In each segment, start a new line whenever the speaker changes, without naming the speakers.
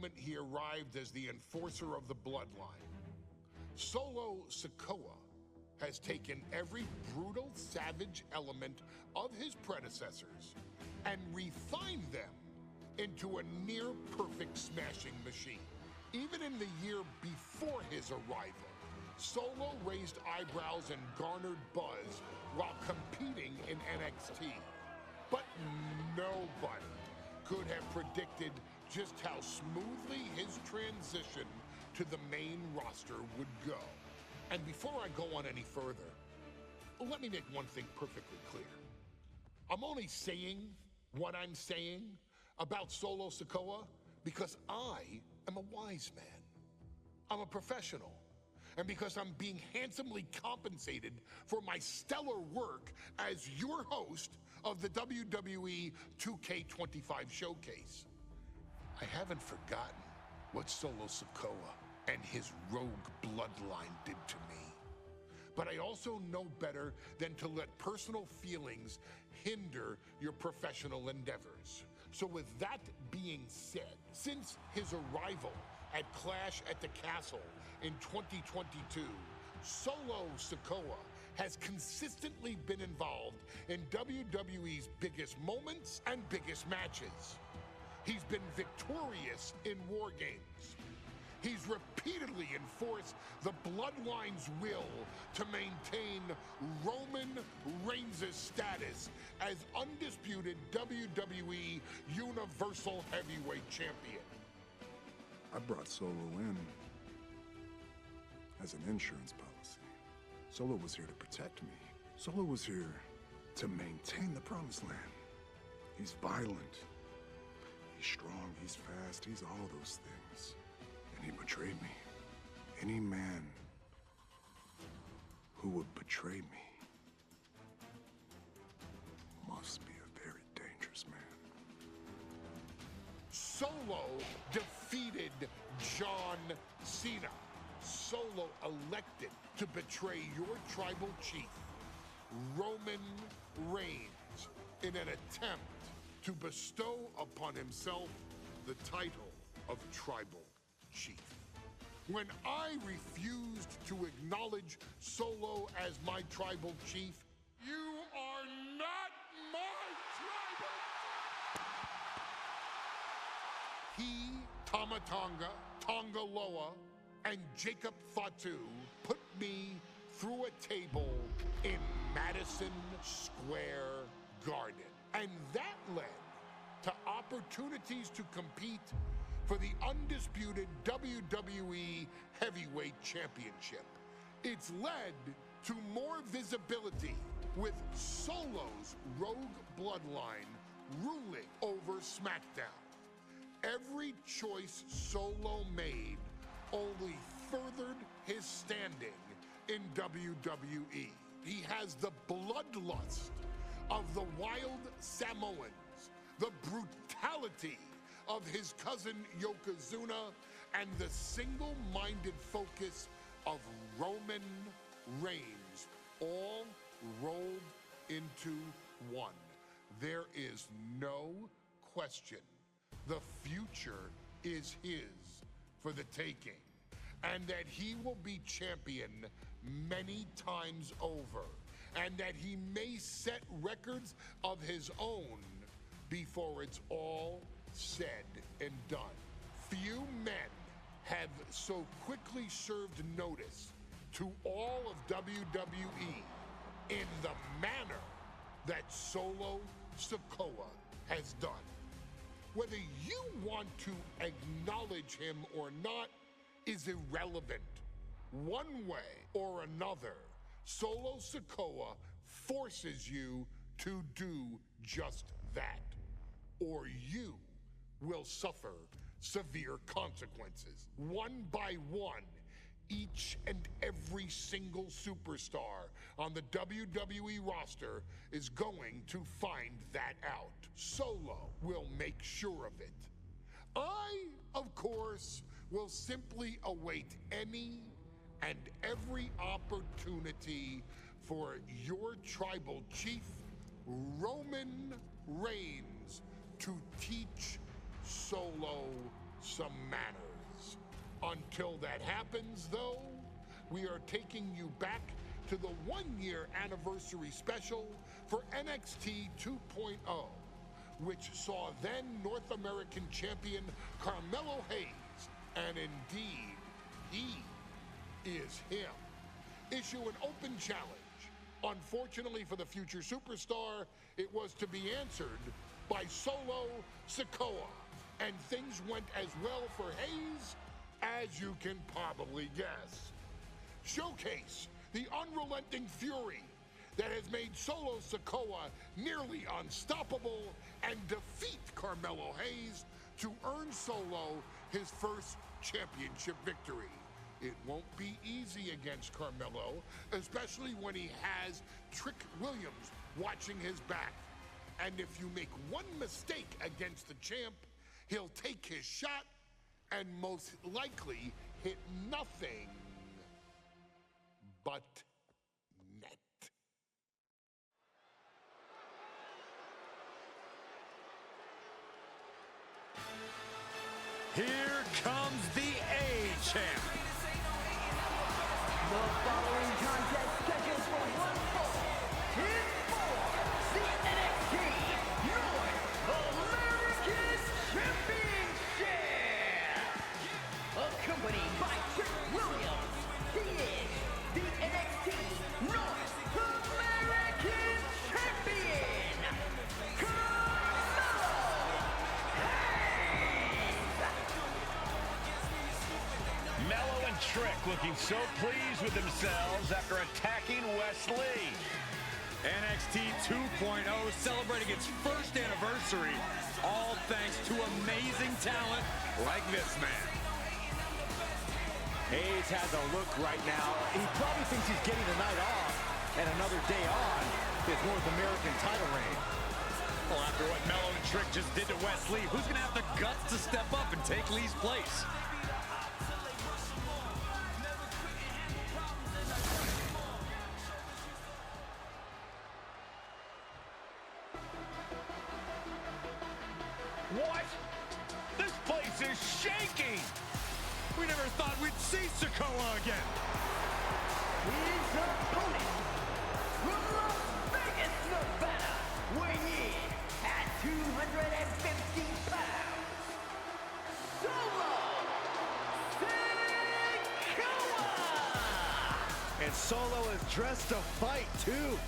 moment he arrived as the enforcer of the bloodline. Solo Sikoa has taken every brutal, savage element of his predecessors and refined them into a near-perfect smashing machine. Even in the year before his arrival, Solo raised eyebrows and garnered buzz while competing in NXT. But nobody could have predicted just how smoothly his transition to the main roster would go. And before I go on any further, let me make one thing perfectly clear. I'm only saying what I'm saying about Solo Sikoa because I am a wise man. I'm a professional. And because I'm being handsomely compensated for my stellar work as your host of the WWE 2K25 Showcase. I haven't forgotten what Solo Sikoa and his rogue bloodline did to me. But I also know better than to let personal feelings hinder your professional endeavors. So with that being said, since his arrival at Clash at the Castle in 2022, Solo Sikoa has consistently been involved in WWE's biggest moments and biggest matches. He's been victorious in War Games. He's repeatedly enforced the Bloodline's will to maintain Roman Reigns' status as undisputed WWE Universal Heavyweight Champion.
I brought Solo in as an insurance policy. Solo was here to protect me. Solo was here to maintain the Promised Land. He's violent. He's strong, he's fast, he's all those things. And he betrayed me. Any man who would betray me must be a very dangerous man.
Solo defeated John Cena. Solo elected to betray your tribal chief, Roman Reigns, in an attempt to bestow upon himself the title of tribal chief. When I refused to acknowledge Solo as my tribal chief, you are not my tribal. He, Tamatonga, Tongaloa, and Jacob Fatu put me through a table in Madison Square Garden. And that led to opportunities to compete for the undisputed WWE Heavyweight Championship. It's led to more visibility with Solo's rogue bloodline ruling over SmackDown. Every choice Solo made only furthered his standing in WWE. He has the bloodlust of the wild Samoans, the brutality of his cousin Yokozuna, and the single-minded focus of Roman Reigns, all rolled into one. There is no question. The future is his for the taking, and that he will be champion many times over, and that he may set records of his own before it's all said and done. Few men have so quickly served notice to all of WWE in the manner that Solo Sikoa has done. Whether you want to acknowledge him or not is irrelevant. One way or another, Solo Sikoa forces you to do just that, or you will suffer severe consequences. One by one, each and every single superstar on the WWE roster is going to find that out. Solo will make sure of it. I, of course, will simply await any and every opportunity for your tribal chief, Roman Reigns, to teach Solo some manners. Until that happens, though, we are taking you back to the one-year anniversary special for NXT 2.0, which saw then North American champion Carmelo Hayes, and indeed, he is him, issue an open challenge. Unfortunately for the future superstar, it was to be answered by Solo Sikoa, and things went as well for Hayes as you can probably guess. Showcase the unrelenting fury that has made Solo Sikoa nearly unstoppable and defeat Carmelo Hayes to earn Solo his first championship victory. It won't be easy against Carmelo, especially when he has Trick Williams watching his back. And if you make one mistake against the champ, he'll take his shot and most likely hit nothing but net.
Here comes the A-Champ.
The following contest scheduled for one fall is for the NXT North American Championship. Accompanied by Trick Williams, he is the NXT North American Champion, Carmelo Hayes.
Mello and Trick looking so pleased with themselves after attacking Wesley. NXT 2.0 celebrating its first anniversary, all thanks to amazing talent like this man.
Hayes has a look right now. He probably thinks he's getting the night off and another day on his North American title reign.
Well, after what Mello and Trick just did to Wesley, who's going to have the guts to step up and take Lee's place? What? This place is shaking! We never thought we'd see Sikoa again.
His opponent from Las Vegas, Nevada, weighing in at 250 pounds, Solo Sikoa!
And Solo is dressed to fight, too.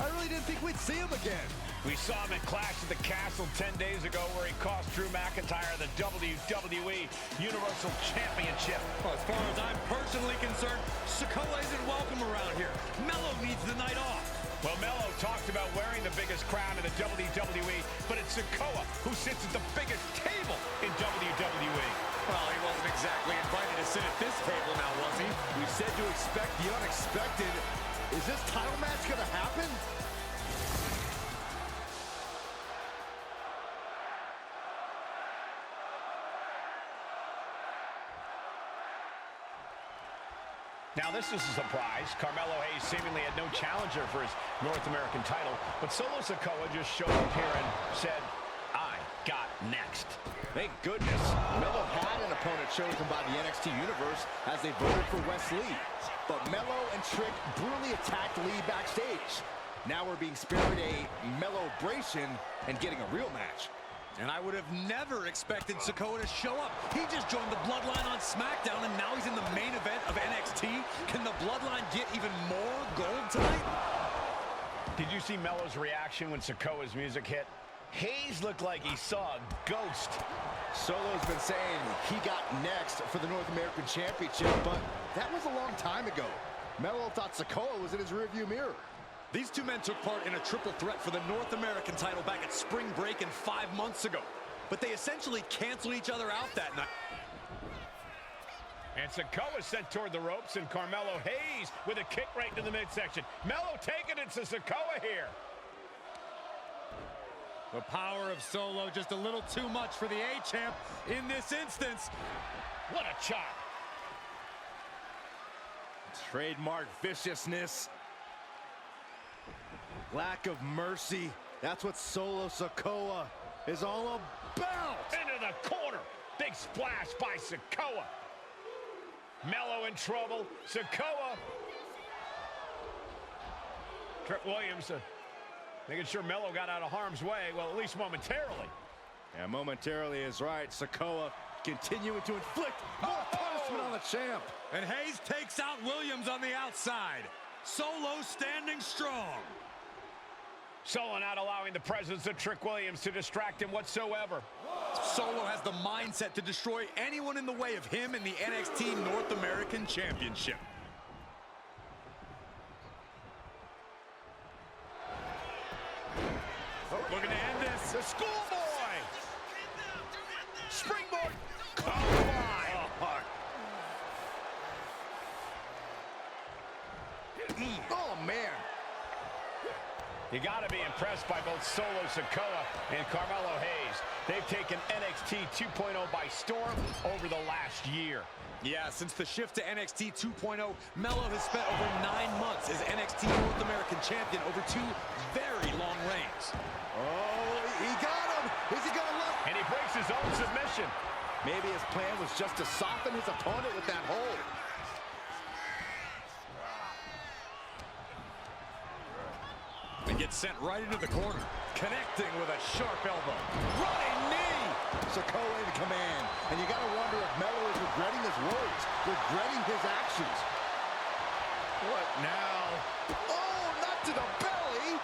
I really didn't think we'd see him again.
We saw him at Clash at the Castle 10 days ago where he cost Drew McIntyre the WWE Universal Championship. Well, as far as I'm personally concerned, Sikoa isn't welcome around here. Mello needs the night off. Well, Mello talked about wearing the biggest crown in the WWE, but it's Sikoa who sits at the biggest table in WWE. Well, he wasn't exactly invited to sit at this table now, was he?
We said to expect the unexpected. Is this title match going to happen?
Now, this is a surprise. Carmelo Hayes seemingly had no challenger for his North American title, but Solo Sikoa just showed up here and said, I got next.
Thank goodness. Mello had an opponent chosen by the NXT Universe as they voted for Wesley. But Mello and Trick brutally attacked Lee backstage. Now we're being spared a Mello-bration and getting a real match.
And I would have never expected Sikoa to show up. He just joined the Bloodline on SmackDown, and now he's in the main event of NXT. Can the Bloodline get even more gold tonight? Did you see Mello's reaction when Sikoa's music hit? Hayes looked like he saw a ghost.
Solo's been saying he got next for the North American Championship, but that was a long time ago. Mello thought Sikoa was in his rearview mirror.
These two men took part in a triple threat for the North American title back at spring break and 5 months ago. But they essentially canceled each other out that night. And Sikoa sent toward the ropes, and Carmelo Hayes with a kick right into the midsection. Mello taking it to Sikoa here. The power of Solo just a little too much for the A-Champ in this instance. What a chop.
Trademark viciousness. Lack of mercy. That's what Solo Sikoa is all about.
Into the corner. Big splash by Sikoa. Melo in trouble. Sikoa. Trick Williams making sure Melo got out of harm's way, well, at least momentarily.
Yeah, momentarily is right. Sikoa continuing to inflict more punishment on the champ.
And Hayes takes out Williams on the outside. Solo standing strong.
Solo not allowing the presence of Trick Williams to distract him whatsoever.
Solo has the mindset to destroy anyone in the way of him in the NXT North American Championship.
Looking to end this. The schoolboy. Springboard. Oh, my.
Oh, man.
You got to be impressed by both Solo Sikoa and Carmelo Hayes. They've taken NXT 2.0 by storm over the last year.
Yeah, since the shift to NXT 2.0, Melo has spent over 9 months as NXT North American Champion over 2 very long reigns.
Oh, he got him. Is he going to look?
And he breaks his own submission.
Maybe his plan was just to soften his opponent with that hold.
And gets sent right into the corner, connecting with a sharp elbow. Running knee!
Sikoa in command. And you got to wonder if Melo is regretting his words, regretting his actions.
What now?
Oh, not to the belly!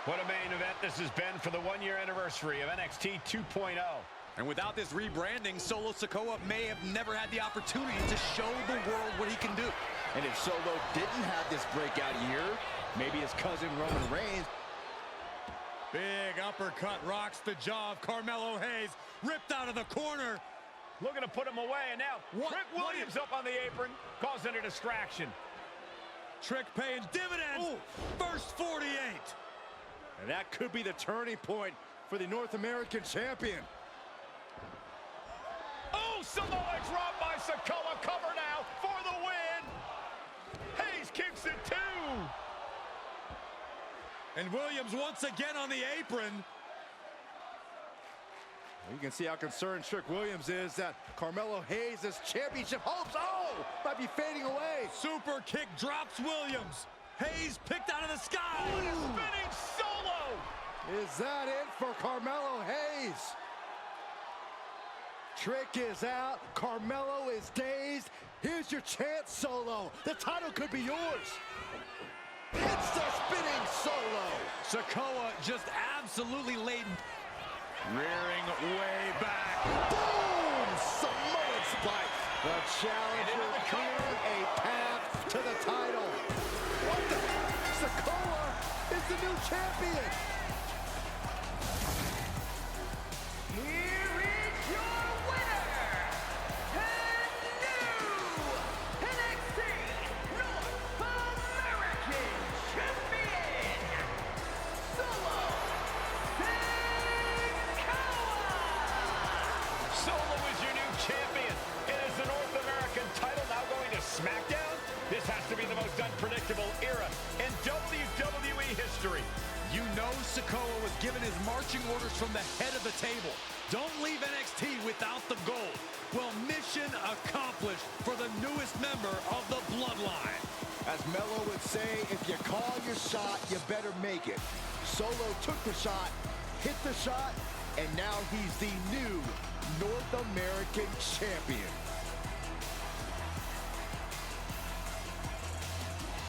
What a main event this has been for the 1-year anniversary of NXT 2.0.
And without this rebranding, Solo Sikoa may have never had the opportunity to show the world what he can do.
And if Solo didn't have this breakout year, maybe his cousin Roman Reigns.
Big uppercut rocks the jaw of Carmelo Hayes, ripped out of the corner.
Looking to put him away, and now Trick Williams up on the apron, causing a distraction.
Trick paying dividends. Ooh. First 48.
And that could be the turning point for the North American champion.
Oh, Samoa drop by Sikoa. Cover now for the win. Hayes kicks it too.
And Williams once again on the apron.
You can see how concerned Trick Williams is that Carmelo Hayes' championship hopes, might be fading away.
Super kick drops Williams. Hayes picked out of the sky.
Oh, and a spinning Solo.
Is that it for Carmelo Hayes? Trick is out. Carmelo is dazed. Here's your chance, Solo. The title could be yours. It's the spinning Solo.
Sikoa just absolutely laid. Rearing way back.
Boom! Samoan spike. The challenger cleared a path to the title. What the? Sikoa is the new champion.
Here is your winner, and new NXT North American Champion, Solo Sikoa!
Solo is your new champion. It is the North American title now going to SmackDown. This has to be the most unpredictable era in WWE history.
You know Sikoa was given his marching orders from the head of the table. Don't leave NXT without the gold. Well, mission accomplished for the newest member of the Bloodline.
As Melo would say, if you call your shot, you better make it. Solo took the shot, hit the shot, and now he's the new North American champion.